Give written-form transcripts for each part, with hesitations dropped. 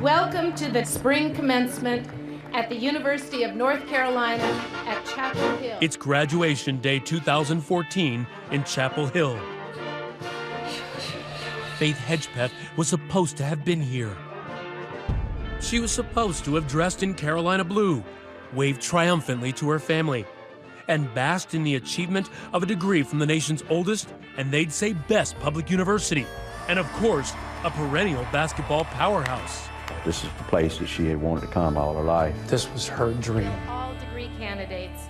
Welcome to the spring commencement at the University of North Carolina at Chapel Hill. It's graduation day 2014 in Chapel Hill. Faith Hedgepeth was supposed to have been here. She was supposed to have dressed in Carolina blue, waved triumphantly to her family, and basked in the achievement of a degree from the nation's oldest, and they'd say best, public university, and of course, a perennial basketball powerhouse. This is the place that she had wanted to come all her life. This was her dream. All degree candidates,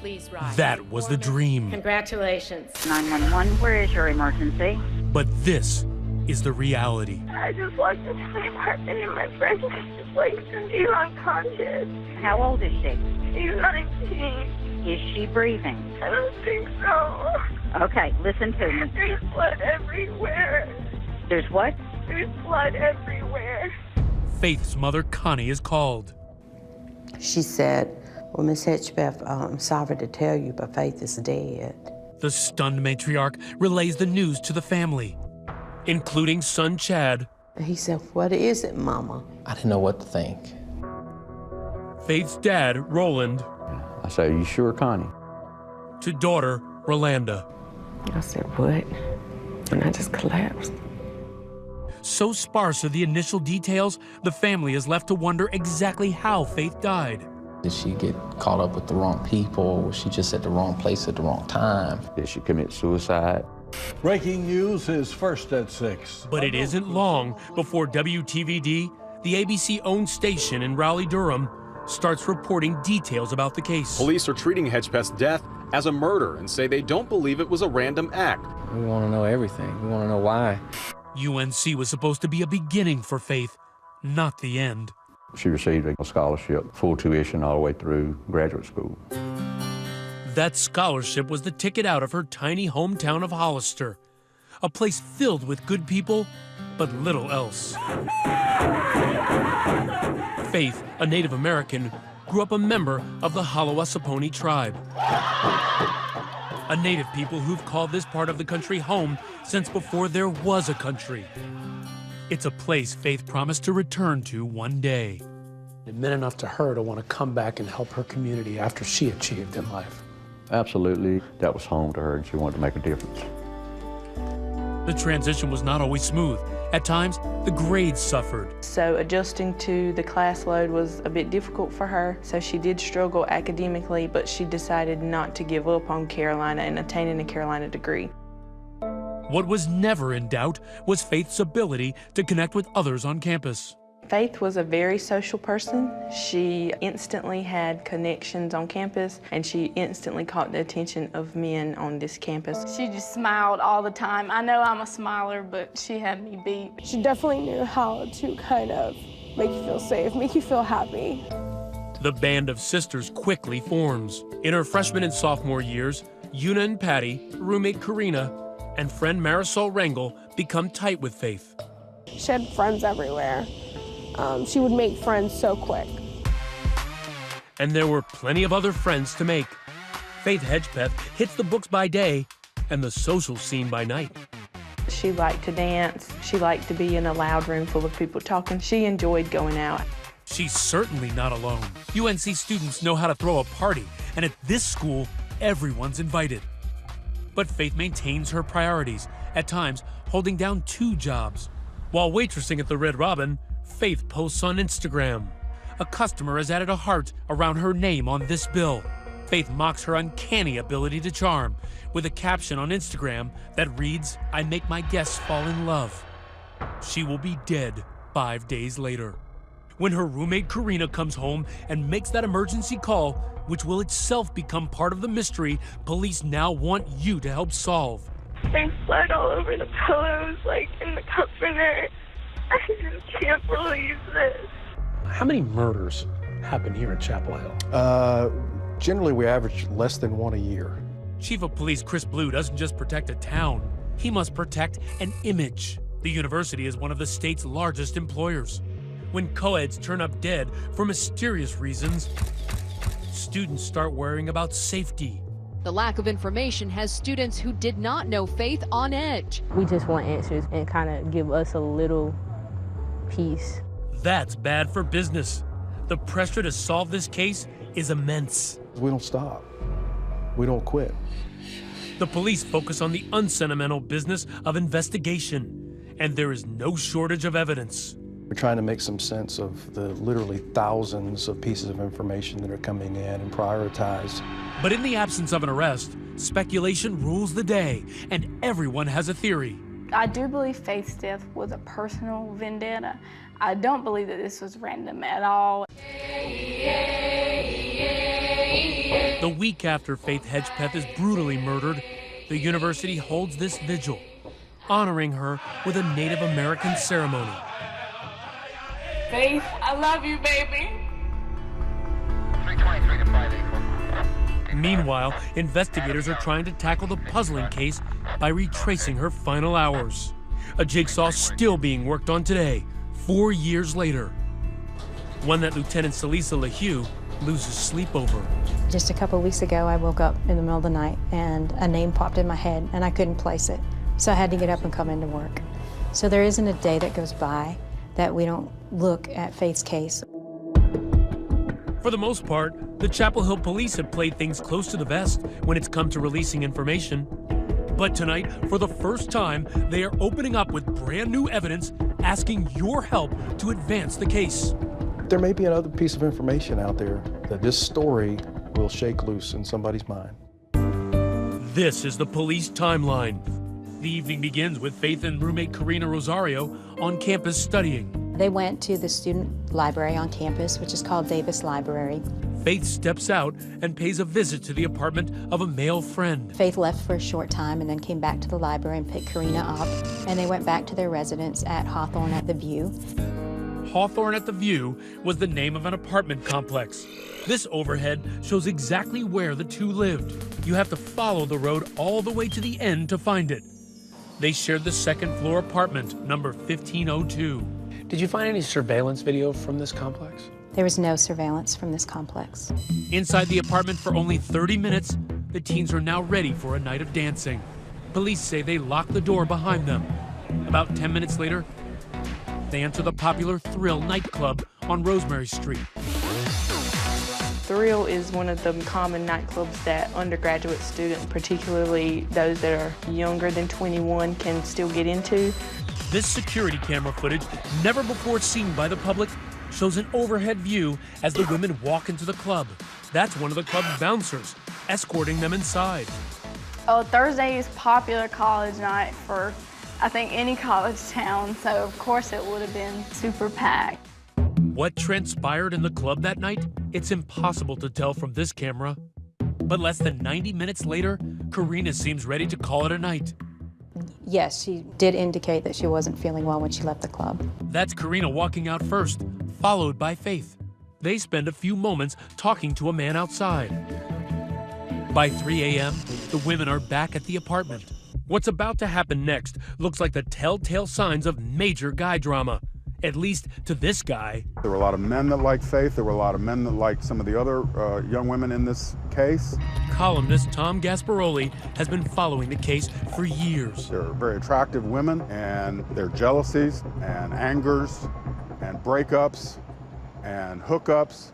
please rise. That was the dream. Congratulations. 911, where is your emergency? But this is the reality. I just walked into my apartment and my friend was just like, you're unconscious. How old is she? She's 19. Is she breathing? I don't think so. Okay, listen to me. There's blood everywhere. There's what? There's blood everywhere. Faith's mother, Connie, is called. She said, well, Miss Hedgepeth, I'm sorry to tell you, but Faith is dead. The stunned matriarch relays the news to the family, including son Chad. He said, what is it, Mama? I didn't know what to think. Faith's dad, Roland. I said, are you sure, Connie? To daughter, Rolanda. I said, what? And I just collapsed. So sparse are the initial details, the family is left to wonder exactly how Faith died. Did she get caught up with the wrong people? Was she just at the wrong place at the wrong time? Did she commit suicide? Breaking news is first at 6. But it isn't long before WTVD, the ABC-owned station in Raleigh-Durham, starts reporting details about the case. Police are treating Hedgepeth's death as a murder and say they don't believe it was a random act. We want to know everything. We want to know why. UNC was supposed to be a beginning for Faith, not the end. She received a scholarship, full tuition all the way through graduate school. That scholarship was the ticket out of her tiny hometown of Hollister, a place filled with good people, but little else. Faith, a Native American, grew up a member of the Hallowasaponi tribe, a native people who've called this part of the country home since before there was a country. It's a place Faith promised to return to one day. It meant enough to her to want to come back and help her community after she achieved in life. Absolutely, that was home to her and she wanted to make a difference. The transition was not always smooth. At times, the grades suffered. So adjusting to the class load was a bit difficult for her, so she did struggle academically, but she decided not to give up on Carolina and attaining a Carolina degree. What was never in doubt was Faith's ability to connect with others on campus. Faith was a very social person. She instantly had connections on campus, and she instantly caught the attention of men on this campus. She just smiled all the time. I know I'm a smiler, but she had me beat. She definitely knew how to kind of make you feel safe, make you feel happy. The band of sisters quickly forms. In her freshman and sophomore years, Una and Patty, roommate Karina, and friend Marisol Rangel become tight with Faith. She had friends everywhere. She would make friends so quick. And there were plenty of other friends to make. Faith Hedgepeth hits the books by day and the social scene by night. She liked to dance. She liked to be in a loud room full of people talking. She enjoyed going out. She's certainly not alone. UNC students know how to throw a party, and at this school, everyone's invited. But Faith maintains her priorities, at times holding down 2 jobs. While waitressing at the Red Robin, Faith posts on Instagram. A customer has added a heart around her name on this bill. Faith mocks her uncanny ability to charm with a caption on Instagram that reads, "I make my guests fall in love." She will be dead 5 days later. When her roommate Karina comes home and makes that emergency call, which will itself become part of the mystery police now want you to help solve. There's blood all over the pillows, like in the comforter. I just can't believe this. How many murders happen here in Chapel Hill? Generally, we average less than 1 a year. Chief of Police Chris Blue doesn't just protect a town, he must protect an image. The university is one of the state's largest employers. When co-eds turn up dead for mysterious reasons, students start worrying about safety. The lack of information has students who did not know Faith on edge. We just want answers and kind of give us a little peace. That's bad for business. The pressure to solve this case is immense. We don't stop. We don't quit. The police focus on the unsentimental business of investigation, and there is no shortage of evidence. We're trying to make some sense of the literally thousands of pieces of information that are coming in and prioritize. But in the absence of an arrest, speculation rules the day, and everyone has a theory. I do believe Faith's death was a personal vendetta. I don't believe that this was random at all. The week after Faith Hedgepeth is brutally murdered, the university holds this vigil, honoring her with a Native American ceremony. Faith, I love you, baby. 323 to 584. Meanwhile, investigators are trying to tackle the puzzling case by retracing her final hours. A jigsaw still being worked on today, 4 years later. One that Lieutenant Salisa LaHue loses sleep over. Just a couple of weeks ago, I woke up in the middle of the night and a name popped in my head and I couldn't place it. So I had to get up and come into work. So there isn't a day that goes by that we don't look at Faith's case. For the most part, the Chapel Hill police have played things close to the vest when it's come to releasing information. But tonight, for the first time, they are opening up with brand new evidence, asking your help to advance the case. There may be another piece of information out there that this story will shake loose in somebody's mind. This is the police timeline. The evening begins with Faith and roommate Karina Rosario on campus studying. They went to the student library on campus, which is called Davis Library. Faith steps out and pays a visit to the apartment of a male friend. Faith left for a short time and then came back to the library and picked Karina up, and they went back to their residence at Hawthorne at the View. Hawthorne at the View was the name of an apartment complex. This overhead shows exactly where the two lived. You have to follow the road all the way to the end to find it. They shared the second floor apartment, number 1502. Did you find any surveillance video from this complex? There was no surveillance from this complex. Inside the apartment for only 30 minutes, the teens are now ready for a night of dancing. Police say they locked the door behind them. About 10 minutes later, they enter the popular Thrill nightclub on Rosemary Street. Thrill is one of the common nightclubs that undergraduate students, particularly those that are younger than 21, can still get into. This security camera footage, never before seen by the public, shows an overhead view as the women walk into the club. That's one of the club's bouncers, escorting them inside. Oh, Thursday is popular college night for, I think, any college town, so of course it would have been super packed. What transpired in the club that night? It's impossible to tell from this camera. But less than 90 minutes later, Karina seems ready to call it a night. Yes, she did indicate that she wasn't feeling well when she left the club. That's Karina walking out first, followed by Faith. They spend a few moments talking to a man outside. By 3 a.m., the women are back at the apartment. What's about to happen next looks like the telltale signs of major guy drama. At least to this guy. There were a lot of men that liked Faith. There were a lot of men that liked some of the other young women in this case. Columnist Tom Gasparoli has been following the case for years. They're very attractive women, and their jealousies and angers and breakups and hookups.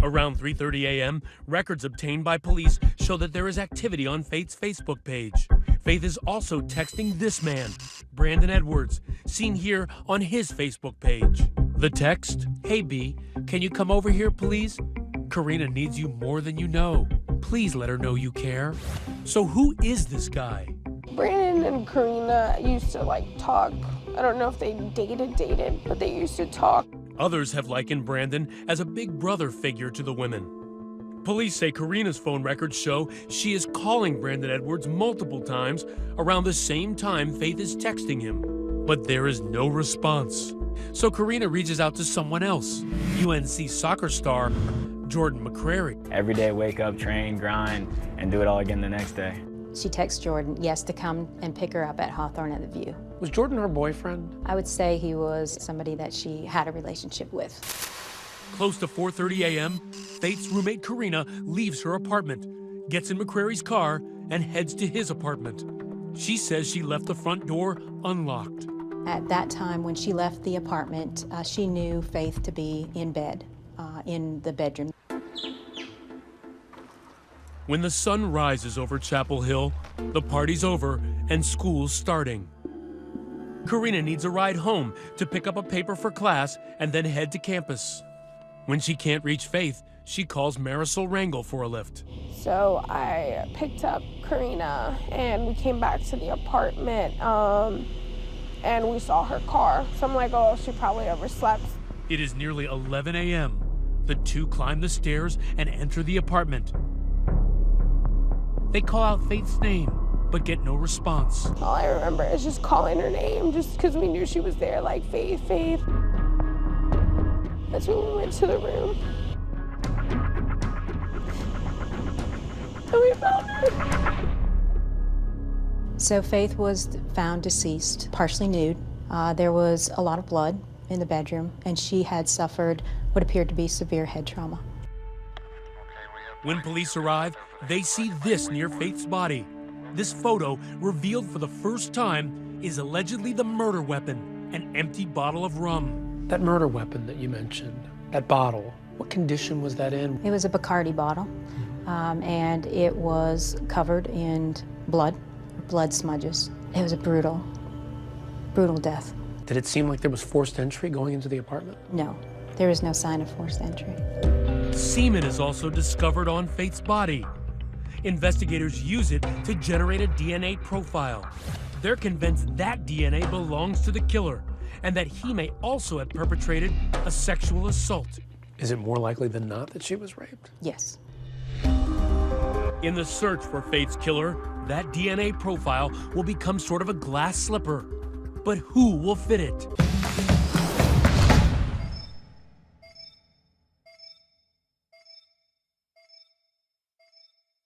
Around 3:30 a.m., records obtained by police show that there is activity on Faith's Facebook page. Faith is also texting this man, Brandon Edwards, seen here on his Facebook page. The text, "Hey B, can you come over here please? Karina needs you more than you know. Please let her know you care." So who is this guy? Brandon and Karina used to talk. I don't know if they dated, but they used to talk. Others have likened Brandon as a big brother figure to the women. Police say Karina's phone records show she is calling Brandon Edwards multiple times around the same time Faith is texting him. But there is no response. So Karina reaches out to someone else, UNC soccer star Jordan McCrary. Every day wake up, train, grind, and do it all again the next day. She texts Jordan, yes, to come and pick her up at Hawthorne at the View. Was Jordan her boyfriend? I would say he was somebody that she had a relationship with. Close to 4:30 a.m., Faith's roommate Karina leaves her apartment, gets in McCrary's car, and heads to his apartment. She says she left the front door unlocked. At that time, when she left the apartment, she knew Faith to be in bed, in the bedroom. When the sun rises over Chapel Hill, the party's over and school's starting. Karina needs a ride home to pick up a paper for class and then head to campus. When she can't reach Faith, she calls Marisol Rangel for a lift. So I picked up Karina and we came back to the apartment and we saw her car. So I'm like, oh, she probably overslept. It is nearly 11 a.m. The two climb the stairs and enter the apartment. They call out Faith's name, but get no response. All I remember is just calling her name just because we knew she was there, like, Faith, Faith. That's when we went to the room. And we found her. So Faith was found deceased, partially nude. There was a lot of blood in the bedroom, and she had suffered what appeared to be severe head trauma. When police arrive, they see this near Faith's body. This photo, revealed for the first time, is allegedly the murder weapon, an empty bottle of rum. That murder weapon that you mentioned, that bottle, what condition was that in? It was a Bacardi bottle, and it was covered in blood smudges. It was a brutal, brutal death. Did it seem like there was forced entry going into the apartment? No, there was no sign of forced entry. Semen is also discovered on Faith's body. Investigators use it to generate a DNA profile. They're convinced that DNA belongs to the killer and that he may also have perpetrated a sexual assault. Is it more likely than not that she was raped? Yes. In the search for Faith's killer, that DNA profile will become sort of a glass slipper. But who will fit it?